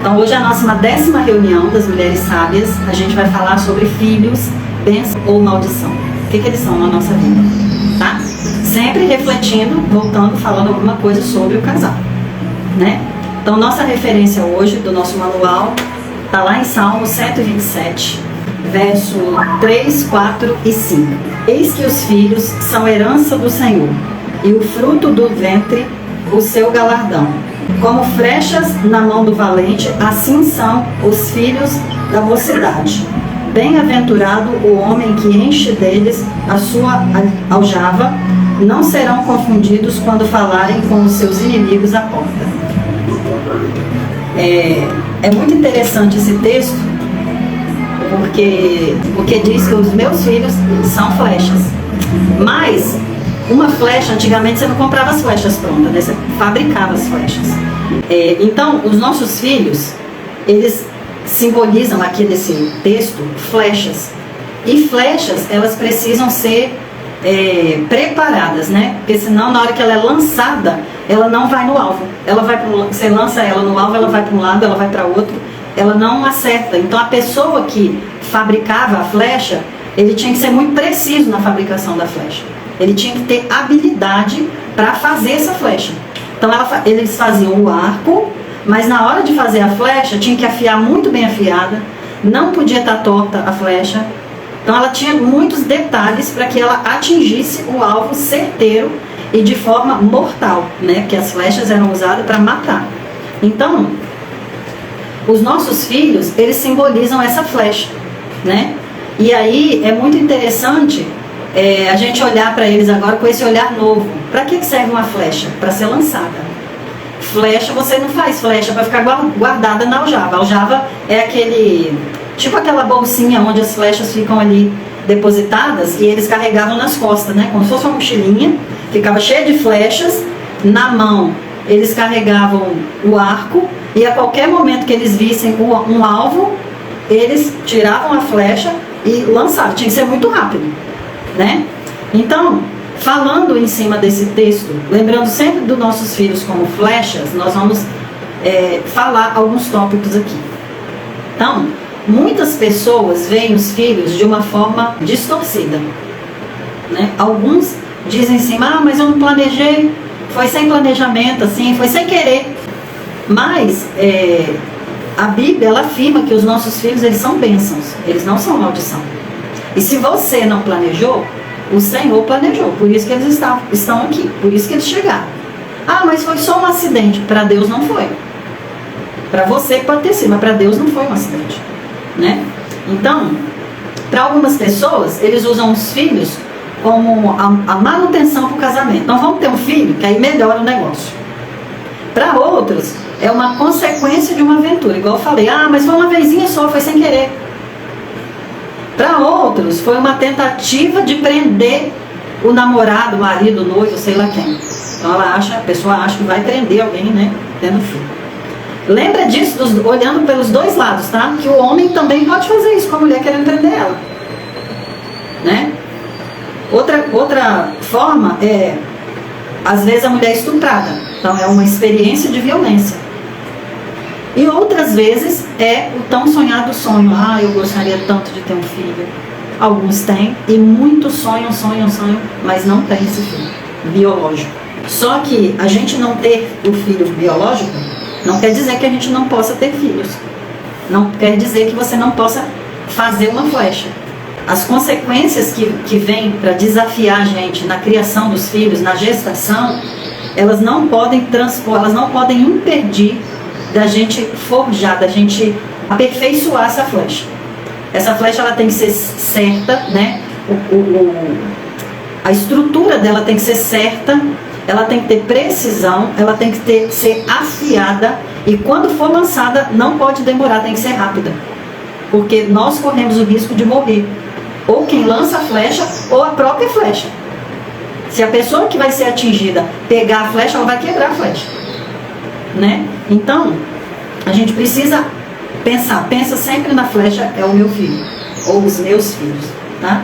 Então hoje é a nossa 10ª reunião das Mulheres Sábias. A gente vai falar sobre filhos, bênção ou maldição. O que eles são na nossa vida, tá? Sempre refletindo, voltando, falando alguma coisa sobre o casal, né? Então nossa referência hoje do nosso manual está lá em Salmo 127, verso 3, 4 e 5. Eis que os filhos são herança do Senhor, e o fruto do ventre o seu galardão. Como flechas na mão do valente, assim são os filhos da mocidade. Bem-aventurado o homem que enche deles a sua aljava, não serão confundidos quando falarem com os seus inimigos à porta. É muito interessante esse texto, porque diz que os meus filhos são flechas. Mas uma flecha, antigamente você não comprava as flechas prontas, né? Você fabricava as flechas. Então, os nossos filhos, eles simbolizam aqui nesse texto flechas. E flechas, elas precisam ser preparadas, né? Porque senão, na hora que ela é lançada, ela não vai no alvo. Você lança ela no alvo, ela vai para um lado, ela vai para outro, ela não acerta. Então, a pessoa que fabricava a flecha, ele tinha que ser muito preciso na fabricação da flecha. Ele tinha que ter habilidade para fazer essa flecha. Então eles faziam o arco, mas na hora de fazer a flecha tinha que afiar muito bem afiada, não podia estar torta a flecha. Então ela tinha muitos detalhes para que ela atingisse o alvo certeiro e de forma mortal, né? Porque as flechas eram usadas para matar. Então, os nossos filhos, eles simbolizam essa flecha, né? E aí é muito interessante a gente olhar para eles agora com esse olhar novo. Para que serve uma flecha? Para ser lançada. Flecha, você não faz flecha para ficar guardada na aljava. A aljava é tipo aquela bolsinha onde as flechas ficam ali depositadas e eles carregavam nas costas, né? Como se fosse uma mochilinha, ficava cheia de flechas. Na mão, eles carregavam o arco e a qualquer momento que eles vissem um alvo, eles tiravam a flecha e lançavam. Tinha que ser muito rápido, né? Então, falando em cima desse texto, lembrando sempre dos nossos filhos como flechas, nós vamos falar alguns tópicos aqui. Então, muitas pessoas veem os filhos de uma forma distorcida, né? Alguns dizem assim, mas eu não planejei, foi sem planejamento, assim, foi sem querer. Mas a Bíblia, ela afirma que os nossos filhos, eles são bênçãos, eles não são maldição. E se você não planejou, o Senhor planejou. Por isso que eles estão aqui. Por isso que eles chegaram. Mas foi só um acidente. Para Deus não foi. Para você pode ter sido, mas para Deus não foi um acidente, né? Então, para algumas pessoas, eles usam os filhos como a manutenção para o casamento. Então vamos ter um filho, que aí melhora o negócio. Para outros, é uma consequência de uma aventura. Igual eu falei, mas foi uma vezinha só, foi sem querer. Para outros, foi uma tentativa de prender o namorado, o marido, o noivo, sei lá quem. Então a pessoa acha que vai prender alguém, né? Tendo filho. Lembra disso, olhando pelos dois lados, tá? Que o homem também pode fazer isso com a mulher querendo prender ela, né? Outra forma às vezes a mulher é estuprada. Então é uma experiência de violência. E outras vezes é o tão sonhado sonho. Eu gostaria tanto de ter um filho. Alguns têm e muitos sonham, mas não tem esse filho biológico. Só que a gente não ter o filho biológico não quer dizer que a gente não possa ter filhos. Não quer dizer que você não possa fazer uma flecha. As consequências que vêm para desafiar a gente na criação dos filhos, na gestação, elas não podem transpor, elas não podem impedir da gente forjar, da gente aperfeiçoar essa flecha. Essa flecha, ela tem que ser certa, né? A estrutura dela tem que ser certa, ela tem que ter precisão, ela tem que ser afiada e quando for lançada não pode demorar, tem que ser rápida. Porque nós corremos o risco de morrer. Ou quem lança a flecha ou a própria flecha. Se a pessoa que vai ser atingida pegar a flecha, ela vai quebrar a flecha, né? Então, a gente precisa pensa sempre na flecha, é o meu filho, ou os meus filhos, tá?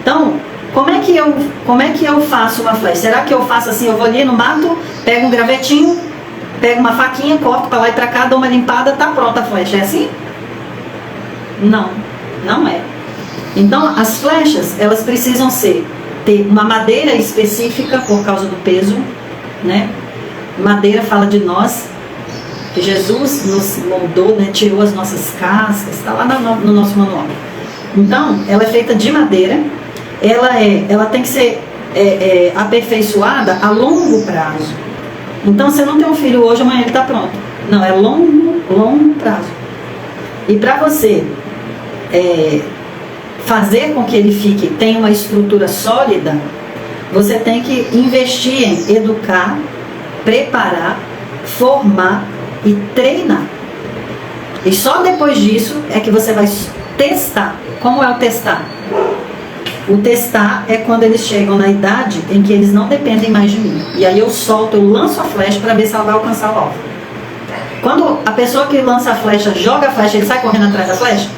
Então, como é que eu faço uma flecha? Será que eu faço assim, eu vou ali no mato, pego um gravetinho, pego uma faquinha, corto para lá e para cá, dou uma limpada, tá pronta a flecha. É assim? Não, não é. Então, as flechas, elas precisam ter uma madeira específica por causa do peso, né? Madeira fala de nós, que Jesus nos moldou, né? Tirou as nossas cascas, está lá no nosso manual. Então, ela é feita de madeira, ela tem que ser aperfeiçoada a longo prazo. Então, você não tem um filho hoje, amanhã ele está pronto. Não, é longo prazo. E para você fazer com que ele tenha uma estrutura sólida, você tem que investir em educar, preparar, formar e treinar. E só depois disso é que você vai testar. Como é o testar? O testar é quando eles chegam na idade em que eles não dependem mais de mim. E aí eu lanço a flecha para ver se ela vai alcançar o alvo. Quando a pessoa que lança a flecha joga a flecha, ele sai correndo atrás da flecha?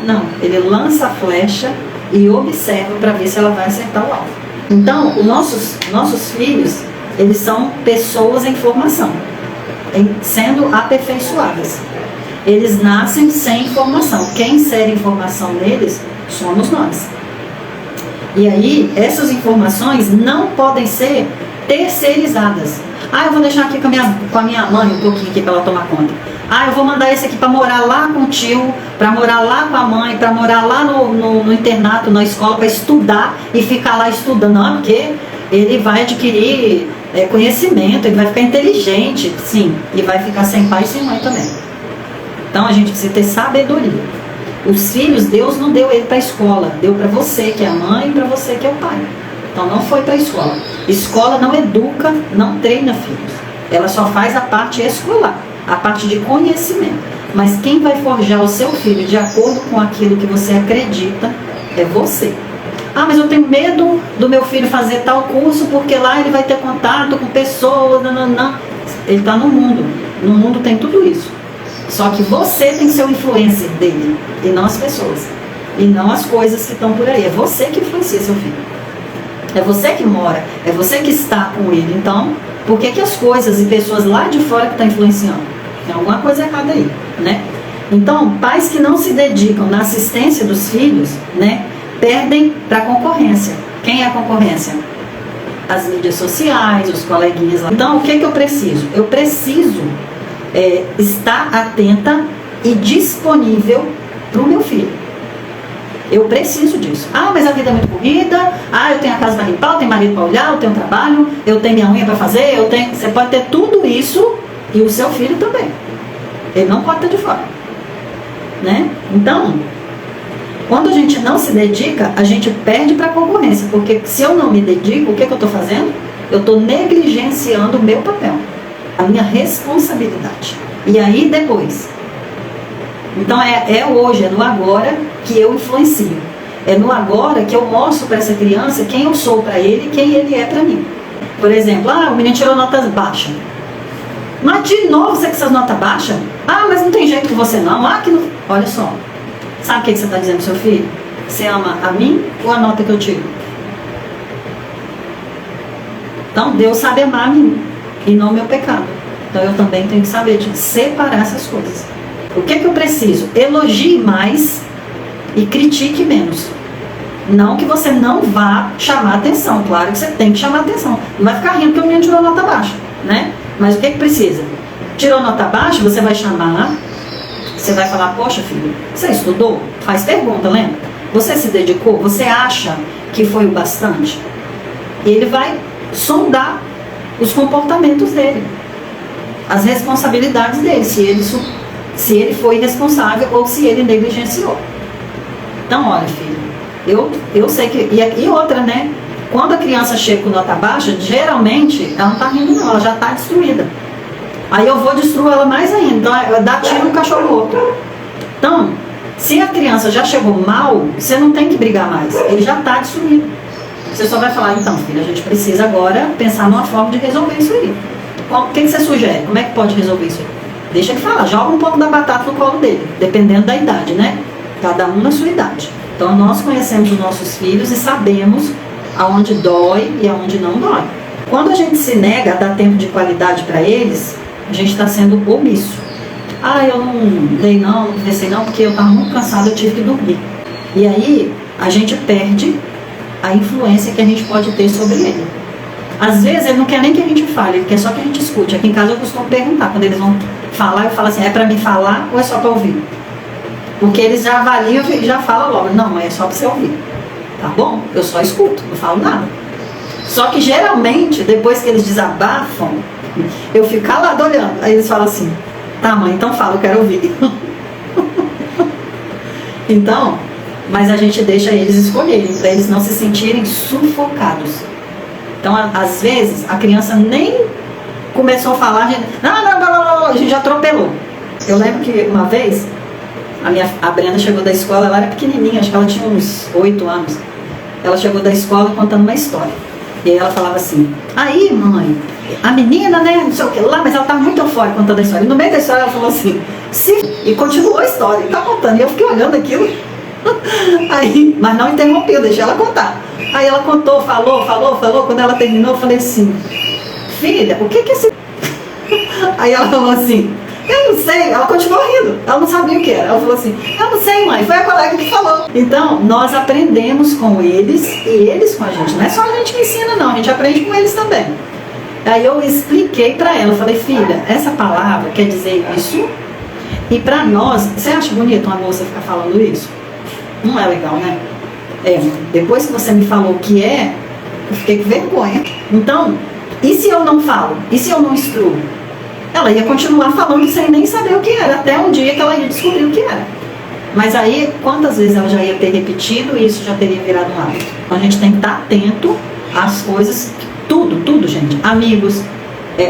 Não, ele lança a flecha e observa para ver se ela vai acertar o alvo. Então, os nossos filhos, eles são pessoas em formação, sendo aperfeiçoadas. Eles nascem sem informação. Quem insere informação neles somos nós. E aí, essas informações não podem ser terceirizadas. Ah, eu vou deixar aqui com a minha mãe um pouquinho aqui para ela tomar conta. Ah, eu vou mandar esse aqui para morar lá com o tio, para morar lá com a mãe, para morar lá no internato, na escola, para estudar e ficar lá estudando. Não, porque ele vai adquirir conhecimento, ele vai ficar inteligente, sim, e vai ficar sem pai e sem mãe também. Então a gente precisa ter sabedoria. Os filhos, Deus não deu ele para a escola, deu para você que é a mãe e para você que é o pai. Então não foi para a escola. Escola não educa, não treina filhos. Ela só faz a parte escolar, a parte de conhecimento. Mas quem vai forjar o seu filho de acordo com aquilo que você acredita é você. Ah, mas eu tenho medo do meu filho fazer tal curso porque lá ele vai ter contato com pessoas. Não. Ele está no mundo. No mundo tem tudo isso. Só que você tem que ser o influencer dele e não as pessoas. E não as coisas que estão por aí. É você que influencia seu filho. É você que mora. É você que está com ele. Então, por que as coisas e pessoas lá de fora que estão influenciando? Tem alguma coisa errada aí, né? Então, pais que não se dedicam na assistência dos filhos, né, perdem para a concorrência. Quem é a concorrência? As mídias sociais, os coleguinhas lá. Então, o que eu preciso? Eu preciso estar atenta e disponível para o meu filho. Eu preciso disso. Ah, mas a vida é muito corrida. Ah, eu tenho a casa para limpar, eu tenho marido para olhar, eu tenho trabalho, eu tenho minha unha para fazer, Você pode ter tudo isso e o seu filho também. Ele não pode estar de fora, né? Então, quando a gente não se dedica, a gente perde para a concorrência. Porque se eu não me dedico, o que eu estou fazendo? Eu estou negligenciando o meu papel, a minha responsabilidade. E aí depois... Então é hoje, é no agora que eu influencio. É no agora que eu mostro para essa criança quem eu sou para ele e quem ele é para mim. Por exemplo, o menino tirou notas baixas. Mas de novo você com essas notas baixas? Ah, mas não tem jeito com você não. Olha só, sabe o que você está dizendo pro seu filho? Você ama a mim ou a nota que eu tiro? Então Deus sabe amar a mim e não o meu pecado. Então eu também tenho que saber de separar essas coisas. O que eu preciso? Elogie mais e critique menos. Não que você não vá chamar atenção. Claro que você tem que chamar atenção. Não vai ficar rindo porque o menino tirou nota baixa, né? Mas o que precisa? Tirou nota baixa, você vai chamar, você vai falar, poxa filho, você estudou? Faz pergunta, lembra? Você se dedicou? Você acha que foi o bastante? E ele vai sondar os comportamentos dele, as responsabilidades dele, se ele foi responsável ou se ele negligenciou. Então, olha, filho, eu sei que... E outra, né? Quando a criança chega com nota baixa, geralmente, ela não está rindo não, ela já está destruída. Aí eu vou destruir ela mais ainda. Então, eu dá tiro no cachorro morto. Então, se a criança já chegou mal, você não tem que brigar mais. Ele já está destruído. Você só vai falar, então, filho, a gente precisa agora pensar numa forma de resolver isso aí. O que você sugere? Como é que pode resolver isso aí? Deixa ele falar, joga um pouco da batata no colo dele, dependendo da idade, né? Cada um na sua idade. Então nós conhecemos os nossos filhos e sabemos aonde dói e aonde não dói. Quando a gente se nega a dar tempo de qualidade para eles, a gente está sendo omisso. Ah, eu não dei não conversei não, porque eu estava muito cansada, eu tive que dormir. E aí, a gente perde a influência que a gente pode ter sobre ele. Às vezes, ele não quer nem que a gente fale, ele quer só que a gente escute. Aqui em casa eu costumo perguntar, quando eles vão falar, eu falo assim, é para me falar ou é só para ouvir? Porque eles já avaliam e já falam logo, não, é só para você ouvir. Tá bom? Eu só escuto, não falo nada. Só que geralmente, depois que eles desabafam, eu fico calada olhando. Aí eles falam assim, tá mãe, então fala, eu quero ouvir. Então, mas a gente deixa eles escolherem, para eles não se sentirem sufocados. Então, às vezes, a criança nem começou a falar, a gente já atropelou. Eu lembro que uma vez, a Brenda chegou da escola, ela era pequenininha, acho que ela tinha uns 8 anos. Ela chegou da escola contando uma história. E aí ela falava assim, aí mãe, a menina, né, não sei o que lá, mas ela estava muito eufórica contando a história. E no meio da história ela falou assim, e continuou a história, e tá contando. E eu fiquei olhando aquilo. Aí, mas não interrompeu, deixei ela contar. Aí ela contou, falou. Quando ela terminou, eu falei assim, filha, o que é esse... Aí ela falou assim, eu não sei. Ela continuou rindo, ela não sabia o que era. Ela falou assim, eu não sei mãe, foi a colega que falou. Então, nós aprendemos com eles e eles com a gente. Não é só a gente que ensina não, a gente aprende com eles também. Aí eu expliquei pra ela, eu falei, filha, essa palavra quer dizer isso. E pra nós, você acha bonito uma moça ficar falando isso? Não é legal, né? Depois que você me falou o que é, eu fiquei com vergonha. Então, e se eu não falo? E se eu não instruo? Ela ia continuar falando sem nem saber o que era, até um dia que ela ia descobrir o que era. Mas aí, quantas vezes ela já ia ter repetido e isso já teria virado um hábito? Então a gente tem que estar atento às coisas, tudo, gente. Amigos,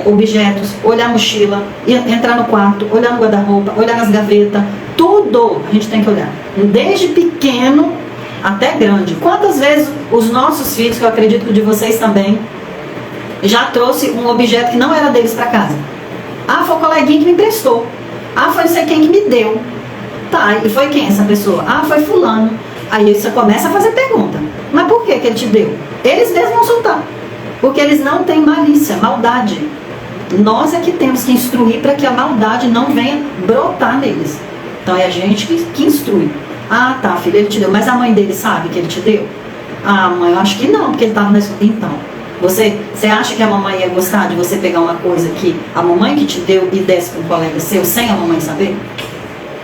objetos, olhar a mochila, entrar no quarto, olhar no guarda-roupa, olhar nas gavetas, tudo a gente tem que olhar. Desde pequeno até grande. Quantas vezes os nossos filhos, que eu acredito que de vocês também, já trouxe um objeto que não era deles para casa? Ah, foi o coleguinha que me emprestou. Ah, foi não sei quem que me deu. Tá, e foi quem essa pessoa? Ah, foi fulano. Aí você começa a fazer pergunta. Mas por que ele te deu? Eles mesmos vão soltar. Porque eles não têm malícia, maldade. Nós é que temos que instruir para que a maldade não venha brotar neles. Então é a gente que instrui. Ah, tá, filho, ele te deu. Mas a mãe dele sabe que ele te deu? Ah, mãe, eu acho que não, porque ele estava na escola. Então, você acha que a mamãe ia gostar de você pegar uma coisa que a mamãe que te deu e desse para um colega seu sem a mamãe saber?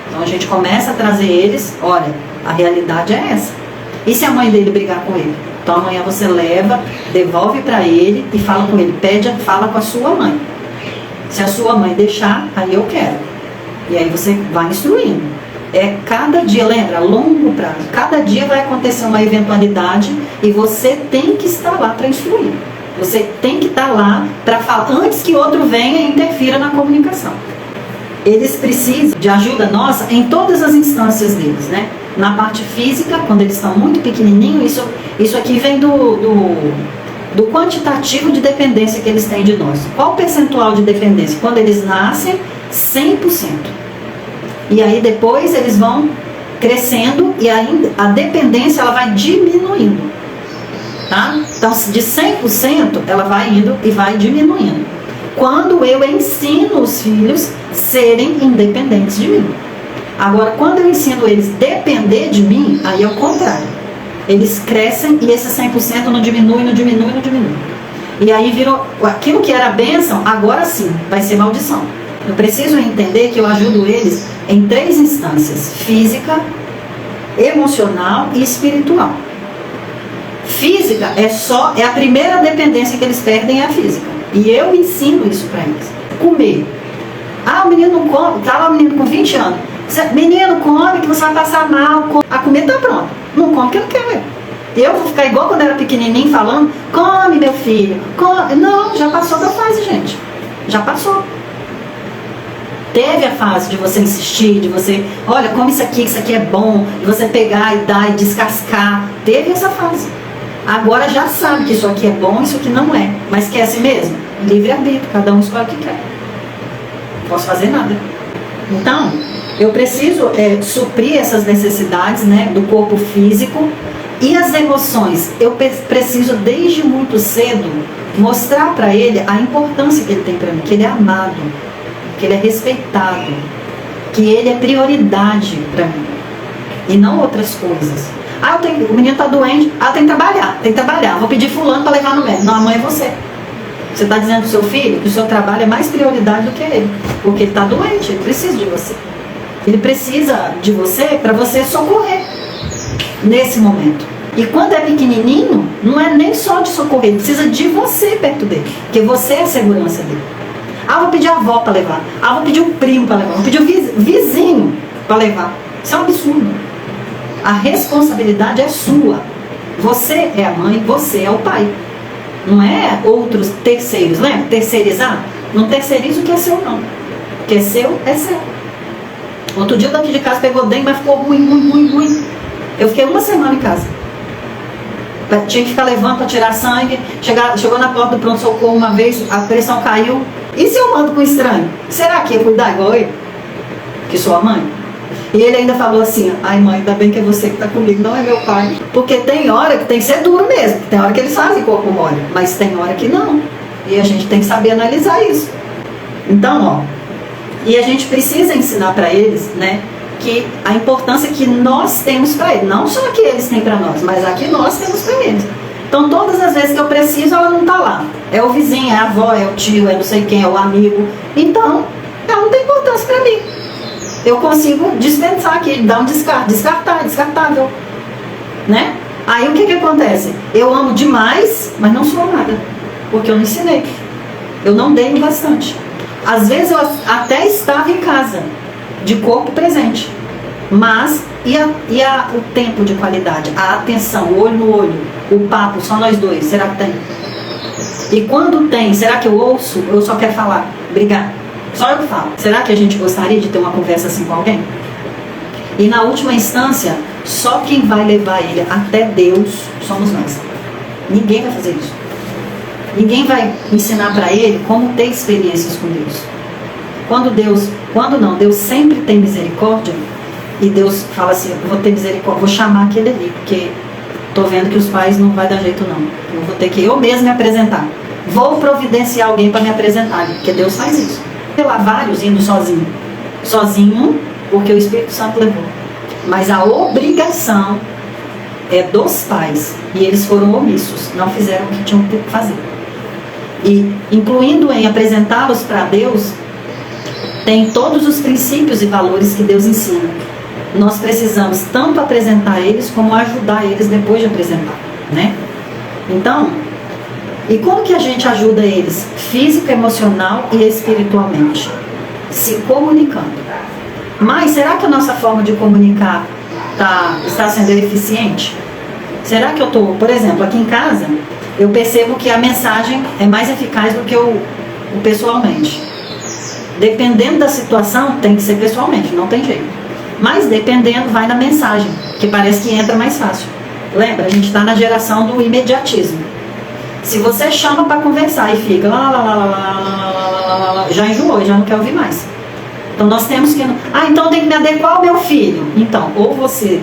Então a gente começa a trazer eles, olha, a realidade é essa. E se a mãe dele brigar com ele? Então amanhã você leva, devolve para ele e fala com ele, fala com a sua mãe. Se a sua mãe deixar, aí eu quero. E aí você vai instruindo. Cada dia, lembra, longo prazo. Cada dia vai acontecer uma eventualidade e você tem que estar lá para instruir. Você tem que estar lá para falar, antes que outro venha e interfira na comunicação. Eles precisam de ajuda nossa em todas as instâncias deles, né? Na parte física, quando eles estão muito pequenininhos, isso aqui vem do quantitativo de dependência que eles têm de nós. Qual o percentual de dependência? Quando eles nascem, 100%. E aí depois eles vão crescendo e ainda a dependência ela vai diminuindo. Tá? Então de 100% ela vai indo e vai diminuindo. Quando eu ensino os filhos serem independentes de mim. Agora, quando eu ensino eles a depender de mim, aí é o contrário. Eles crescem e esse 100% não diminui. E aí virou aquilo que era bênção, agora sim vai ser maldição. Eu preciso entender que eu ajudo eles em 3 instâncias: física, emocional e espiritual. Física é a primeira dependência que eles perdem, é a física. E eu ensino isso para eles. Comer. Ah, o menino não come, tá lá o menino com 20 anos. Menino, come que você vai passar mal. A comida tá pronta. Não come porque não quer. Eu vou ficar igual quando era pequenininho falando, come meu filho, come. Não, já passou da fase, gente. Já passou. Teve a fase de você insistir, de você, olha, come isso aqui é bom, de você pegar e dar e descascar. Teve essa fase. Agora já sabe que isso aqui é bom, isso aqui não é. Mas quer assim mesmo? Livre-arbítrio, cada um escolhe o que quer. Não posso fazer nada. Então, eu preciso suprir essas necessidades, né, do corpo físico, E as emoções, eu preciso desde muito cedo mostrar para ele a importância que ele tem para mim, que ele é amado, que ele é respeitado, que ele é prioridade para mim e não outras coisas. O menino está doente, tem que trabalhar, vou pedir fulano para levar no médico. Não, a mãe é você. Você está dizendo para o seu filho que o seu trabalho é mais prioridade do que ele, porque ele está doente, ele precisa de você. Ele precisa de você para você socorrer nesse momento. E quando é pequenininho, não é nem só de socorrer, ele precisa de você perto dele, porque você é a segurança dele. Vou pedir a avó para levar, vou pedir o primo para levar, vou pedir o vizinho para levar. Isso é um absurdo. A responsabilidade é sua. Você é a mãe, você é o pai. Não é outros terceiros, lembra? Terceirizar? Não terceiriza o que é seu, não. O que é seu, é seu. Outro dia daqui de casa pegou dengue, mas ficou ruim. Eu fiquei uma semana em casa. Tinha que ficar levando para tirar sangue. Chegou na porta do pronto-socorro uma vez, a pressão caiu. E se eu mando com estranho? Será que ia cuidar igual eu? Que sou a mãe? E ele ainda falou assim: ai mãe, ainda bem que é você que está comigo, não é meu pai. Porque tem hora que tem que ser duro mesmo. Tem hora que eles fazem corpo mole, mas tem hora que não. E a gente tem que saber analisar isso. Então, e a gente precisa ensinar para eles, né, que a importância que nós temos para eles, não só que eles têm para nós, mas a que nós temos para eles. Então, todas as vezes que eu preciso, ela não está lá. É o vizinho, é a avó, é o tio, é não sei quem, é o amigo. Então, ela não tem importância para mim. Eu consigo dispensar aqui, dar um descartável, né? Aí o que acontece? Eu amo demais, mas não sou amada, porque eu não ensinei, eu não dei bastante. Às vezes eu até estava em casa, de corpo presente, mas o tempo de qualidade, a atenção, o olho no olho, o papo, só nós dois, será que tem? E quando tem, será que eu ouço? Eu só quero falar, obrigada. Só eu falo. Será que a gente gostaria de ter uma conversa assim com alguém? E na última instância, só quem vai levar ele até Deus somos nós. Ninguém vai fazer isso. Ninguém vai ensinar para ele como ter experiências com Deus. Deus sempre tem misericórdia. E Deus fala assim: eu vou ter misericórdia, vou chamar aquele ali, porque estou vendo que os pais não vai dar jeito não. Eu vou ter que eu mesmo me apresentar. Vou providenciar alguém para me apresentar, porque Deus faz isso. Lá vários indo sozinho, porque o Espírito Santo levou. Mas a obrigação é dos pais, e eles foram omissos, não fizeram o que tinham que fazer. E incluindo em apresentá-los para Deus, tem todos os princípios e valores que Deus ensina. Nós precisamos tanto apresentar eles como ajudar eles depois de apresentar, né? Então, e como que a gente ajuda eles? Física, emocional e espiritualmente. Se comunicando. Mas será que a nossa forma de comunicar está sendo eficiente? Será que eu estou, por exemplo, aqui em casa, eu percebo que a mensagem é mais eficaz do que o pessoalmente. Dependendo da situação, tem que ser pessoalmente, não tem jeito. Mas dependendo, vai na mensagem, que parece que entra mais fácil. Lembra, a gente está na geração do imediatismo. Se você chama para conversar e fica já enjoou, já não quer ouvir mais. Então nós temos que... então tem que me adequar ao meu filho. Então, ou você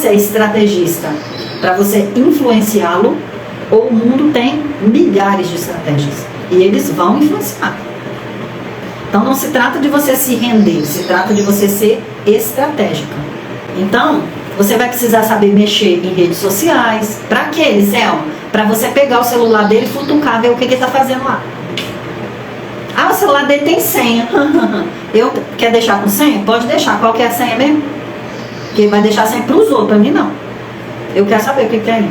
é estrategista para você influenciá-lo, ou o mundo tem milhares de estratégias. E eles vão influenciar. Então não se trata de você se render, se trata de você ser estratégica. Então, você vai precisar saber mexer em redes sociais. Para que, Elisel? Para você pegar o celular dele e futucar, ver o que ele está fazendo lá. O celular dele tem senha. Quer deixar com senha? Pode deixar. Qual que é a senha mesmo? Porque vai deixar a senha para os outros, para mim não. Eu quero saber o que é aí.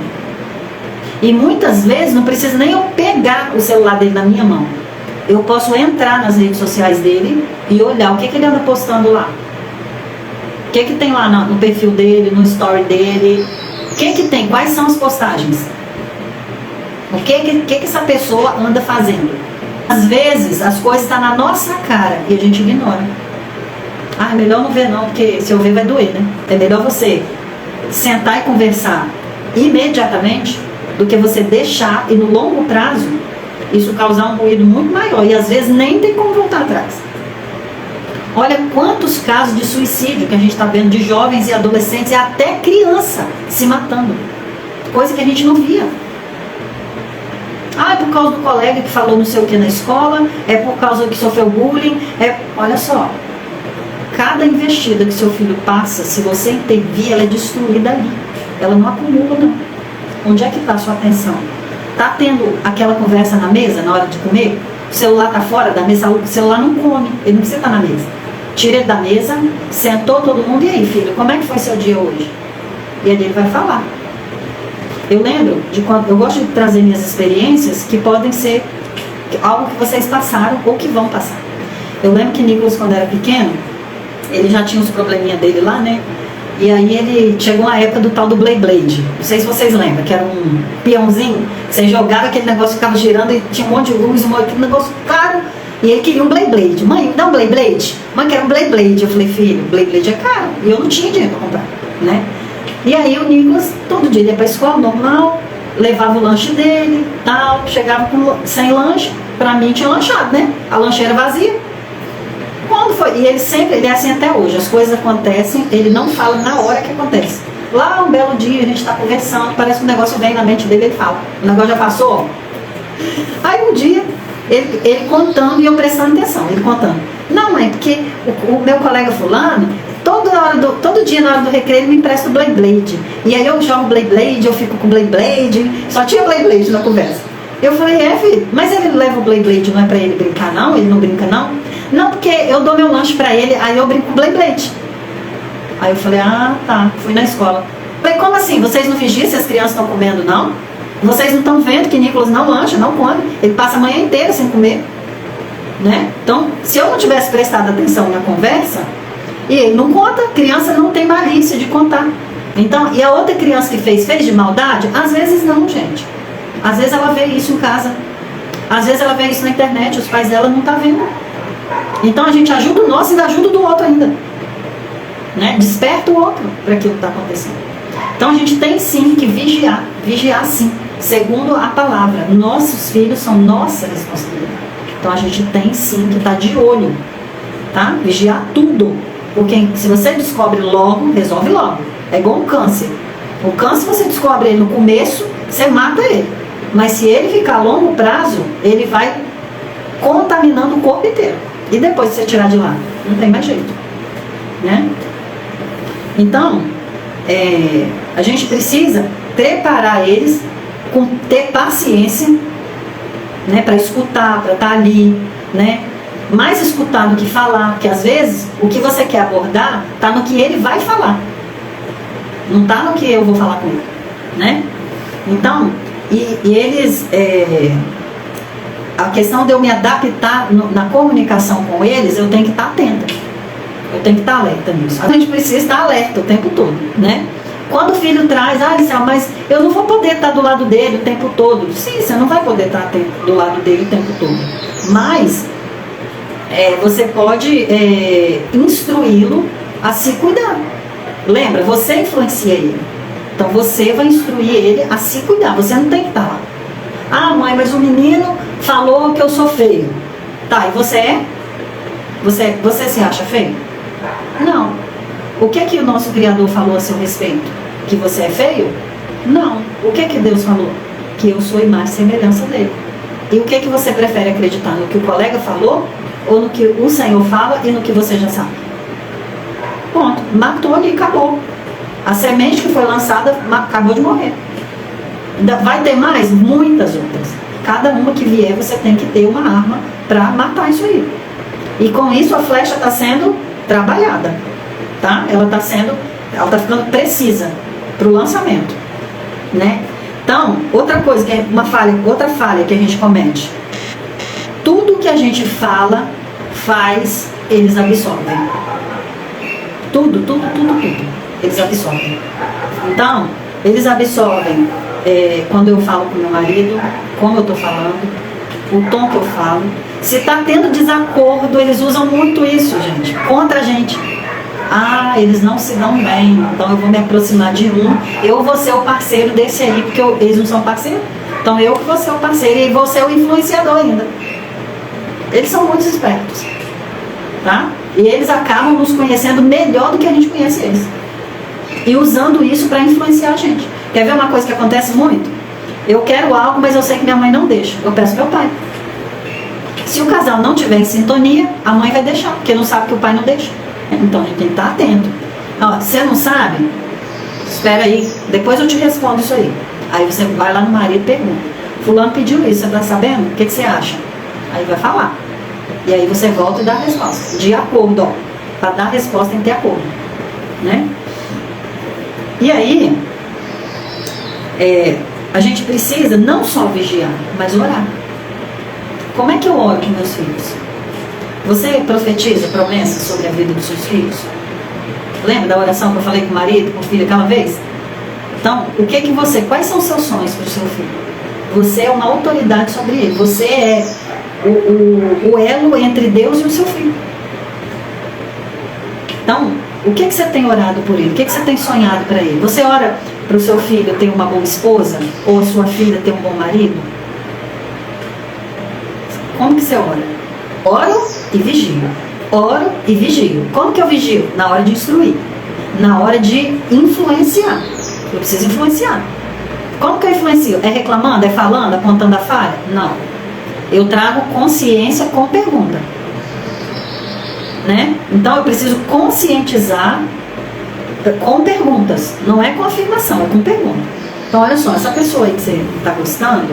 E muitas vezes não precisa nem eu pegar o celular dele na minha mão. Eu posso entrar nas redes sociais dele e olhar o que ele anda postando lá. O que tem lá no perfil dele, no story dele. O que tem? Quais são as postagens? O que essa pessoa anda fazendo? Às vezes as coisas estão na nossa cara e a gente ignora. É melhor não ver não, porque se eu ver vai doer, né? É melhor você sentar e conversar imediatamente do que você deixar e no longo prazo isso causar um ruído muito maior e às vezes nem tem como voltar atrás. Olha quantos casos de suicídio que a gente está vendo de jovens e adolescentes e até criança se matando. coisa que a gente não via. Ah, é por causa do colega que falou não sei o que na escola, é por causa que sofreu bullying, olha só, cada investida que seu filho passa, se você intervir, ela é destruída ali, ela não acumula não. Onde é que está a sua atenção? Está tendo aquela conversa na mesa, na hora de comer? O celular está fora da mesa, o celular não come, ele não precisa estar na mesa. Tira ele da mesa, sentou todo mundo, e aí filho, como é que foi seu dia hoje? E aí ele vai falar. Eu lembro de quando eu gosto de trazer minhas experiências que podem ser algo que vocês passaram ou que vão passar. Eu lembro que Nicolas, quando era pequeno, ele já tinha os probleminha dele lá, né? E aí ele chegou a época do tal do Beyblade. Não sei se vocês lembram, que era um peãozinho, você jogava aquele negócio, ficava girando e tinha um monte de luz, aquele negócio caro. E ele queria um Beyblade. Mãe, me dá um Beyblade? Mãe, quero um Beyblade. Eu falei, filho, Beyblade é caro. E eu não tinha dinheiro para comprar, né? E aí o Nicolas, todo dia ia para a escola, normal, levava o lanche dele, tal, chegava sem lanche, para mim tinha lanchado, né? A lancheira vazia. Quando foi? E ele é assim até hoje, as coisas acontecem, ele não fala na hora que acontece. Lá um belo dia a gente está conversando, parece que um negócio vem na mente dele, ele fala, o negócio já passou? Aí um dia, ele contando e eu prestando atenção, ele contando. Não, mãe, porque o meu colega fulano, todo dia na hora do recreio ele me empresta o Beyblade. E aí eu jogo Beyblade, eu fico com Beyblade, só tinha Beyblade na conversa. Eu falei, filho, mas ele leva o Beyblade, não é pra ele brincar não? Ele não brinca não? Não, porque eu dou meu lanche pra ele, aí eu brinco com Beyblade. Aí eu falei, tá, fui na escola. Falei, como assim? Vocês não vigiam se as crianças estão comendo não? Vocês não estão vendo que Nicolas não lancha, não come? Ele passa a manhã inteira sem comer. Né? Então, se eu não tivesse prestado atenção na conversa, e ele não conta, criança não tem malícia de contar. Então, e a outra criança que fez de maldade? Às vezes não, gente. Às vezes ela vê isso em casa. Às vezes ela vê isso na internet, os pais dela não estão vendo. Então a gente ajuda o nosso e ajuda o do outro ainda. Né? Desperta o outro para aquilo que está acontecendo. Então a gente tem sim que vigiar sim. Segundo a palavra, nossos filhos são nossa responsabilidade. Então a gente tem sim que estar de olho, tá? Vigiar tudo. Porque se você descobre logo, resolve logo. É igual um câncer. O câncer você descobre ele no começo, você mata ele. Mas se ele ficar a longo prazo, ele vai contaminando o corpo inteiro. E depois de você tirar de lá, não tem mais jeito. Né? Então, a gente precisa preparar eles com ter paciência, né, para escutar, para estar ali, né? Mais escutar do que falar, porque às vezes o que você quer abordar está no que ele vai falar, não está no que eu vou falar com ele, né? Então, e eles, a questão de eu me adaptar na comunicação com eles, eu tenho que estar atenta, eu tenho que estar alerta nisso. A gente precisa estar alerta o tempo todo, né? Quando o filho traz, Licel, mas eu não vou poder estar do lado dele o tempo todo. Sim, você não vai poder estar do lado dele o tempo todo. Mas você pode instruí-lo a se cuidar. Lembra, você influencia ele. Então você vai instruir ele a se cuidar. Você não tem que estar lá. Ah, mãe, mas o menino falou que eu sou feio. Tá, e você é? Você se acha feio? Não. O que que o nosso Criador falou a seu respeito? Que você é feio? Não. O que que Deus falou? Que eu sou imagem e semelhança dele. E o que que você prefere acreditar? No que o colega falou? Ou no que o Senhor fala e no que você já sabe? Ponto. Matou ali e acabou. A semente que foi lançada acabou de morrer. Ainda vai ter mais? Muitas outras. Cada uma que vier você tem que ter uma arma para matar isso aí. E com isso a flecha está sendo trabalhada. Tá? Ela está ficando precisa para o lançamento, né? Então, outra coisa que é outra falha que a gente comete, tudo que a gente fala, faz, eles absorvem. Tudo, eles absorvem. Então, eles absorvem quando eu falo com meu marido, como eu estou falando, o tom que eu falo. Se está tendo desacordo, eles usam muito isso, gente, contra a gente. Eles não se dão bem, então eu vou me aproximar de um, eu vou ser o parceiro desse aí, porque eles não são parceiros, então eu vou ser o parceiro e vou ser o influenciador ainda. Eles são muito espertos, tá? E eles acabam nos conhecendo melhor do que a gente conhece eles, e usando isso para influenciar a gente. Quer ver uma coisa que acontece muito? Eu quero algo, mas eu sei que minha mãe não deixa. Eu peço meu pai. Se o casal não tiver em sintonia, a mãe vai deixar, porque não sabe que o pai não deixa. Então a gente tem que estar atento. Ó, você não sabe? Espera aí, depois eu te respondo isso aí. Aí você vai lá no marido e pergunta: fulano pediu isso, você tá sabendo? O que você acha? Aí vai falar. E aí você volta e dá a resposta. De acordo, ó. Para dar a resposta tem que ter acordo. Né? E aí, a gente precisa não só vigiar, mas orar. Como é que eu oro com meus filhos? Você profetiza promessas sobre a vida dos seus filhos? Lembra da oração que eu falei com o marido, com o filho aquela vez? Então, quais são os seus sonhos para o seu filho? Você é uma autoridade sobre ele. Você é o elo entre Deus e o seu filho. Então, o que você tem orado por ele? O que você tem sonhado para ele? Você ora para o seu filho ter uma boa esposa? Ou a sua filha ter um bom marido? Como que você ora? Oro e vigio. Oro e vigio. Como que eu vigio? Na hora de instruir. Na hora de influenciar. Eu preciso influenciar. Como que eu influencio? É reclamando? É falando? Apontando a falha? Não. Eu trago consciência com pergunta. Né? Então eu preciso conscientizar com perguntas. Não é com afirmação, é com pergunta. Então olha só, essa pessoa aí que você está gostando,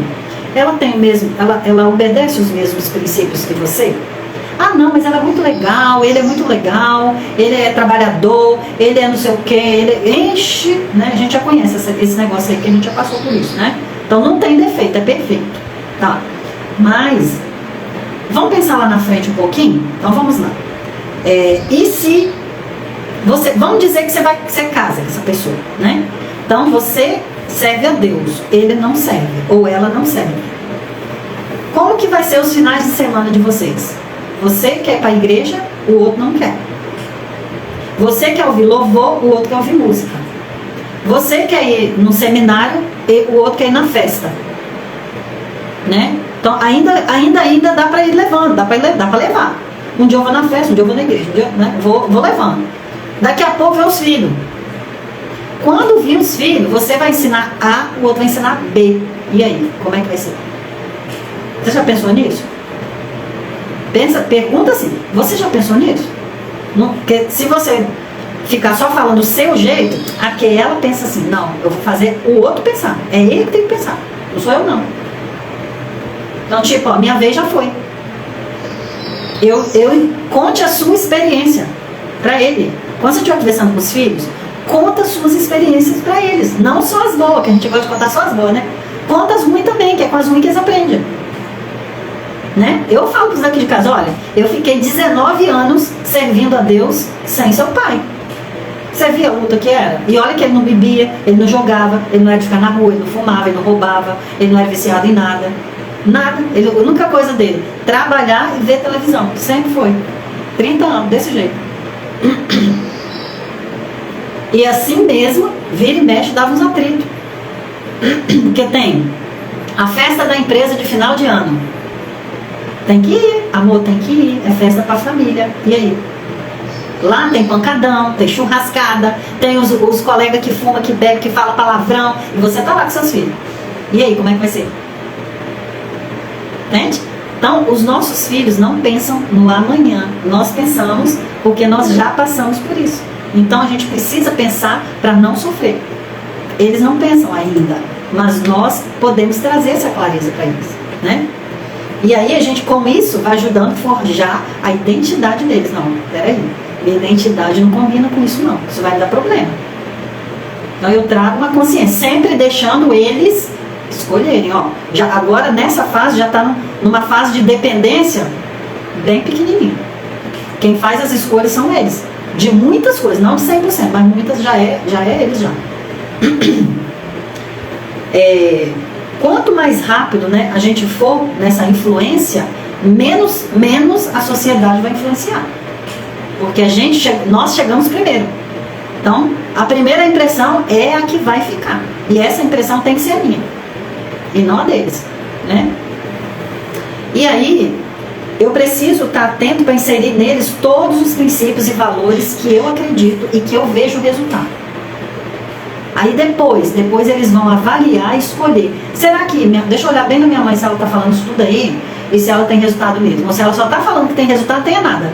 ela tem o mesmo, ela obedece os mesmos princípios que você? Ah não, mas ela é muito legal, ele é muito legal, ele é trabalhador, ele é não sei o que, ele enche, né? A gente já conhece esse negócio aí, que a gente já passou por isso, né? Então não tem defeito, é perfeito, tá? Mas vamos pensar lá na frente um pouquinho? Então vamos lá. E se vamos dizer que você casa com essa pessoa, né? Então você serve a Deus, ele não serve, ou ela não serve. Como que vai ser os finais de semana de vocês? Você quer ir para a igreja, o outro não quer. Você quer ouvir louvor, o outro quer ouvir música. Você quer ir no seminário, e o outro quer ir na festa. Né? Então ainda dá para ir levando, dá para levar. Um dia eu vou na festa, um dia eu vou na igreja, um dia, né? vou levando. Daqui a pouco vem os filhos. Quando vir os filhos, você vai ensinar A, o outro vai ensinar B. E aí, como é que vai ser? Você já pensou nisso? Pergunta assim, você já pensou nisso? Não, porque se você ficar só falando do seu jeito, aquela pensa assim, não, eu vou fazer o outro pensar. É ele que tem que pensar, não sou eu não. Então tipo, ó, minha vez já foi. Eu conte a sua experiência para ele. Quando você estiver conversando com os filhos, conta as suas experiências para eles. Não só as boas, que a gente gosta de contar só as boas, né? Conta as ruins também, que é com as ruins que eles aprendem. Né? Eu falo para os daqui de casa, olha, eu fiquei 19 anos servindo a Deus sem seu pai. Você via a luta que era? E olha que ele não bebia, ele não jogava, ele não era de ficar na rua, ele não fumava, ele não roubava, ele não era viciado em nada. Nada. A única coisa dele, trabalhar e ver televisão. Sempre foi. 30 anos, desse jeito. E assim mesmo, vira e mexe, dava uns atritos. Porque tem a festa da empresa de final de ano. Tem que ir, amor, tem que ir. É festa pra família. E aí? Lá tem pancadão, tem churrascada, tem os colegas que fumam, que bebem, que falam palavrão. E você tá lá com seus filhos. E aí, como é que vai ser? Entende? Então, os nossos filhos não pensam no amanhã. Nós pensamos porque nós já passamos por isso. Então, a gente precisa pensar para não sofrer. Eles não pensam ainda, mas nós podemos trazer essa clareza para eles, né? E aí, a gente, com isso, vai ajudando a forjar a identidade deles. Não, peraí, minha identidade não combina com isso não, isso vai dar problema. Então, eu trago uma consciência, sempre deixando eles escolherem, ó. Agora nessa fase já está numa fase de dependência bem pequenininha. Quem faz as escolhas são eles, de muitas coisas, não de 100%, mas muitas já é eles já. Quanto mais rápido, né, a gente for nessa influência, menos a sociedade vai influenciar, porque nós chegamos primeiro. Então a primeira impressão é a que vai ficar, e essa impressão tem que ser a minha e não a deles, né? E aí eu preciso estar atento para inserir neles todos os princípios e valores que eu acredito e que eu vejo o resultado. Aí depois eles vão avaliar e escolher. Será que, deixa eu olhar bem na minha mãe se ela está falando isso tudo aí e se ela tem resultado mesmo. Ou se ela só está falando que tem resultado, não tenha nada.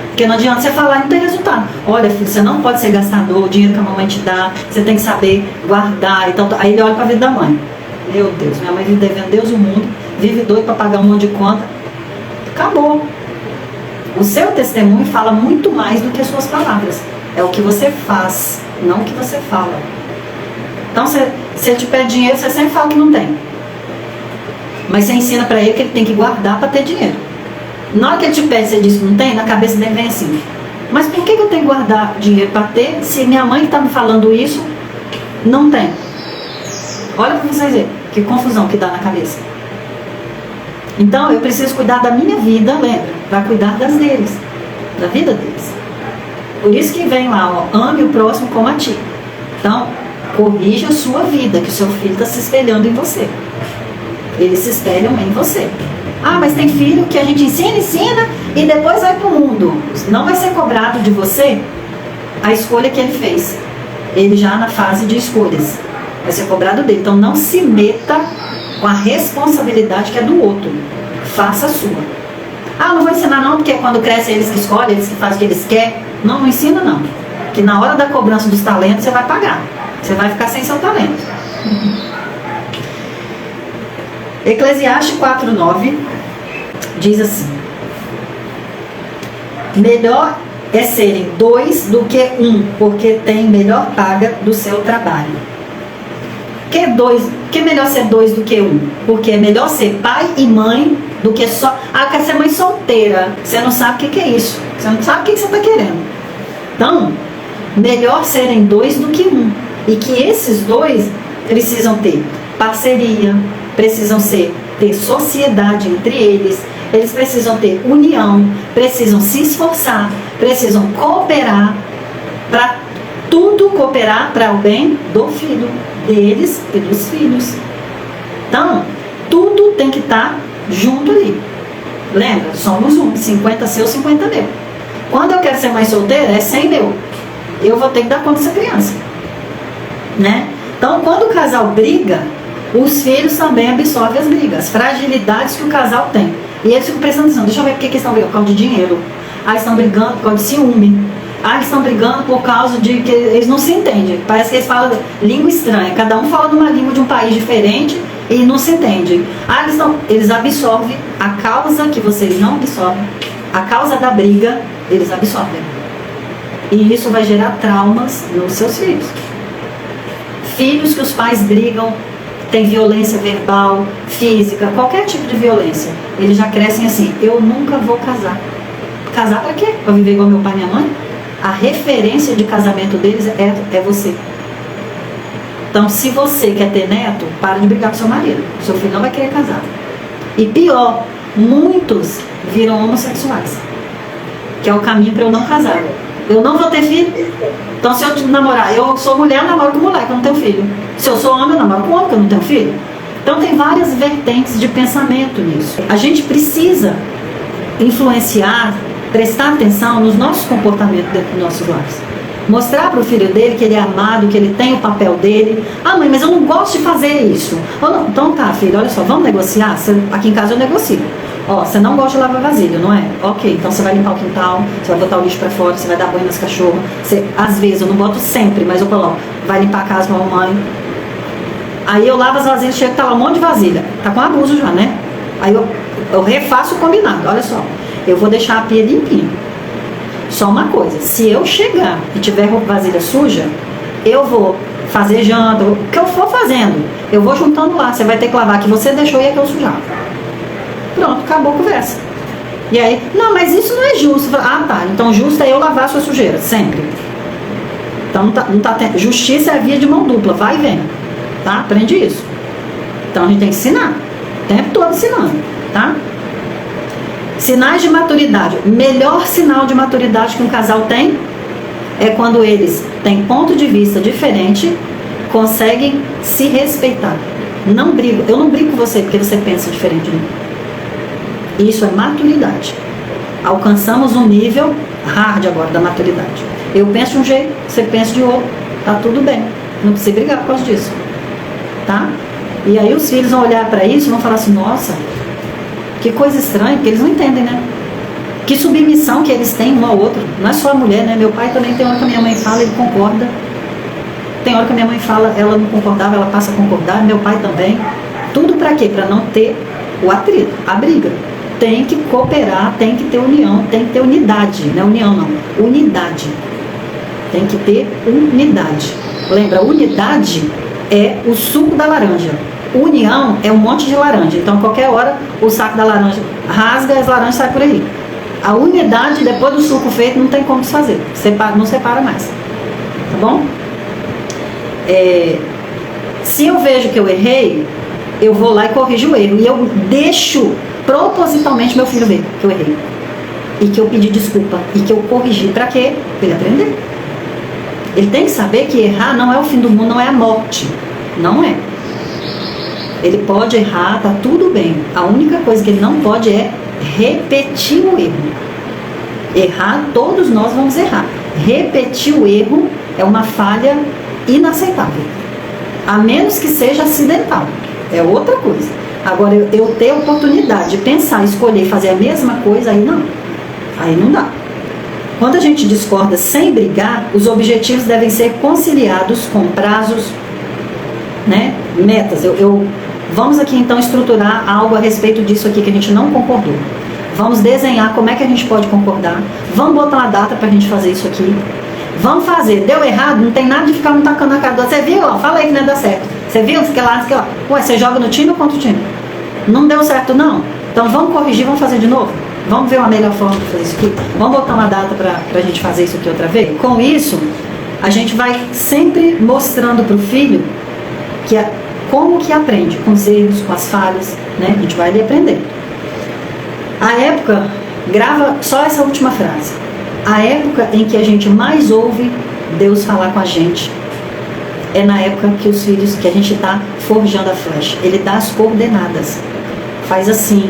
Porque não adianta você falar e não ter resultado. Olha, filho, você não pode ser gastador, o dinheiro que a mamãe te dá, você tem que saber guardar. Então, aí ele olha para a vida da mãe. Meu Deus, minha mãe vive devendo Deus e o mundo, vive doido para pagar um monte de conta. Acabou. O seu testemunho fala muito mais do que as suas palavras. É o que você faz, não o que você fala. Então, se ele te pede dinheiro, você sempre fala que não tem. Mas você ensina para ele que ele tem que guardar para ter dinheiro. Na hora que ele te pede, você diz que não tem, na cabeça dele vem assim: mas por que eu tenho que guardar dinheiro para ter, se minha mãe que está me falando isso não tem? Olha para vocês verem que confusão que dá na cabeça. Então eu preciso cuidar da minha vida, lembra? Para cuidar das deles, da vida deles. Por isso que vem lá, ó, ame o próximo como a ti. Então, corrija a sua vida, que o seu filho está se espelhando em você. Eles se espelham em você. Ah, mas tem filho que a gente ensina e depois vai para o mundo. Não vai ser cobrado de você a escolha que ele fez. Ele já na fase de escolhas. Vai ser cobrado dele. Então não se meta com a responsabilidade que é do outro. Faça a sua. Ah, não vou ensinar não, porque quando cresce eles que escolhem, eles que fazem o que eles querem. Não, não ensina não. Que na hora da cobrança dos talentos você vai pagar. Você vai ficar sem seu talento. Eclesiastes 4:9 diz assim: melhor é serem dois do que um, porque tem melhor paga do seu trabalho. Que é melhor ser dois do que um? Porque é melhor ser pai e mãe do que só... Ah, quer ser mãe solteira. Você não sabe o que é isso. Você não sabe o que você está querendo. Então, melhor serem dois do que um. E que esses dois precisam ter parceria, precisam ter sociedade entre eles, eles precisam ter união, precisam se esforçar, precisam cooperar, para tudo cooperar para o bem do filho, deles e dos filhos. Então, tudo tem que estar junto ali. Lembra? Somos 50 seu, 50 meu. Quando eu quero ser mãe solteira, é 100 meu. Eu vou ter que dar conta dessa criança. Né? Então, quando o casal briga, os filhos também absorvem as brigas, as fragilidades que o casal tem. E eles ficam prestando atenção: deixa eu ver por que eles estão brigando, por causa de dinheiro. Ah, eles estão brigando por causa de ciúme. Ah, eles estão brigando por causa de que eles não se entendem. Parece que eles falam língua estranha. Cada um fala numa língua de um país diferente e não se entende. Ah, eles absorvem a causa que vocês não absorvem. A causa da briga, eles absorvem. E isso vai gerar traumas nos seus filhos. Filhos que os pais brigam, tem violência verbal, física, qualquer tipo de violência. Eles já crescem assim: eu nunca vou casar. Casar pra quê? Pra viver igual meu pai e minha mãe? A referência de casamento deles é você. Então, se você quer ter neto, para de brigar com seu marido. Seu filho não vai querer casar. E pior, muitos viram homossexuais, que é o caminho para eu não casar. Eu não vou ter filho. Então, se eu namorar, eu sou mulher, eu namoro com mulher, que eu não tenho filho. Se eu sou homem, eu namoro com homem, que eu não tenho filho. Então, tem várias vertentes de pensamento nisso. A gente precisa influenciar, prestar atenção nos nossos comportamentos dentro dos nossos lares. Mostrar para o filho dele que ele é amado, que ele tem o papel dele. Ah, mãe, mas eu não gosto de fazer isso. Não. Então tá, filho, olha só, vamos negociar? Aqui em casa eu negocio. Ó, você não gosta de lavar vasilha, não é? Ok, então você vai limpar o quintal, você vai botar o lixo pra fora, você vai dar banho nas cachorras. Às vezes, eu não boto sempre, mas eu coloco. Vai limpar a casa com a mamãe. Aí eu lavo as vasilhas, chega, tá lá um monte de vasilha. Tá com abuso já, né? Aí eu refaço o combinado, olha só. Eu vou deixar a pia limpinha. Só uma coisa, se eu chegar e tiver vasilha suja, eu vou fazer janta, o que eu for fazendo, eu vou juntando lá. Você vai ter que lavar a que você deixou e a que eu sujava. Pronto, acabou a conversa. E aí, não, mas isso não é justo. Ah, tá, então justo é eu lavar a sua sujeira, sempre. Então não tá tendo. Justiça é a via de mão dupla, vai e vem. Tá? Aprende isso. Então a gente tem que ensinar. O tempo todo ensinando, tá? Sinais de maturidade. O melhor sinal de maturidade que um casal tem é quando eles têm ponto de vista diferente, conseguem se respeitar. Não brigo. Eu não brigo com você porque você pensa diferente de mim. Isso é maturidade. Alcançamos um nível hard agora da maturidade. Eu penso de um jeito, você pensa de outro. Tá tudo bem. Não precisa brigar por causa disso, tá? E aí os filhos vão olhar para isso e vão falar assim, nossa, que coisa estranha, porque eles não entendem, né? Que submissão que eles têm um ao outro. Não é só a mulher, né? Meu pai também tem hora que a minha mãe fala, ele concorda. Tem hora que a minha mãe fala, ela não concordava, ela passa a concordar. Meu pai também. Tudo para quê? Para não ter o atrito, a briga. Tem que cooperar, tem que ter união, tem que ter unidade. Não é união, não. Unidade. Tem que ter unidade. Lembra, unidade é o suco da laranja. União é um monte de laranja. Então, qualquer hora, o saco da laranja rasga e as laranjas saem por aí. A unidade, depois do suco feito, não tem como desfazer. Não separa mais. Tá bom? Se eu vejo que eu errei, eu vou lá e corrijo o erro. E eu deixo propositalmente meu filho ver que eu errei. E que eu pedi desculpa. E que eu corrigi. Pra quê? Pra ele aprender. Ele tem que saber que errar não é o fim do mundo, não é a morte. Não é. Ele pode errar, tá tudo bem. A única coisa que ele não pode é repetir o erro. Errar, todos nós vamos errar. Repetir o erro é uma falha inaceitável. A menos que seja acidental. É outra coisa. Agora, eu ter a oportunidade de pensar, escolher, fazer a mesma coisa, aí não. Aí não dá. Quando a gente discorda sem brigar, os objetivos devem ser conciliados com prazos, né, metas. Vamos aqui então estruturar algo a respeito disso aqui que a gente não concordou. Vamos desenhar como é que a gente pode concordar. Vamos botar uma data pra gente fazer isso aqui. Vamos fazer. Deu errado, não tem nada de ficar um tacando na cara do outro. Você viu? Ó, fala aí que não ia dar certo. Você viu? Você quer lá, você quer lá. Ué, você joga no time ou contra o time? Não deu certo não? Então vamos corrigir, vamos fazer de novo? Vamos ver uma melhor forma de fazer isso aqui? Vamos botar uma data pra gente fazer isso aqui outra vez? Com isso, a gente vai sempre mostrando pro filho que como que aprende, com os erros, com as falhas, né? A gente vai ali aprender. A época, grava só essa última frase. A época em que a gente mais ouve Deus falar com a gente é na época que os filhos, que a gente está forjando a flecha. Ele dá as coordenadas. Faz assim,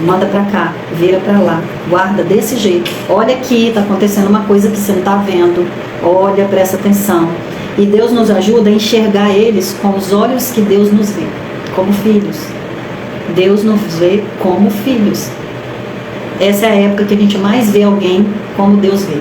manda para cá, vira para lá, guarda desse jeito. Olha aqui, está acontecendo uma coisa que você não está vendo. Olha, presta atenção. E Deus nos ajuda a enxergar eles com os olhos que Deus nos vê, como filhos. Deus nos vê como filhos. Essa é a época que a gente mais vê alguém como Deus vê.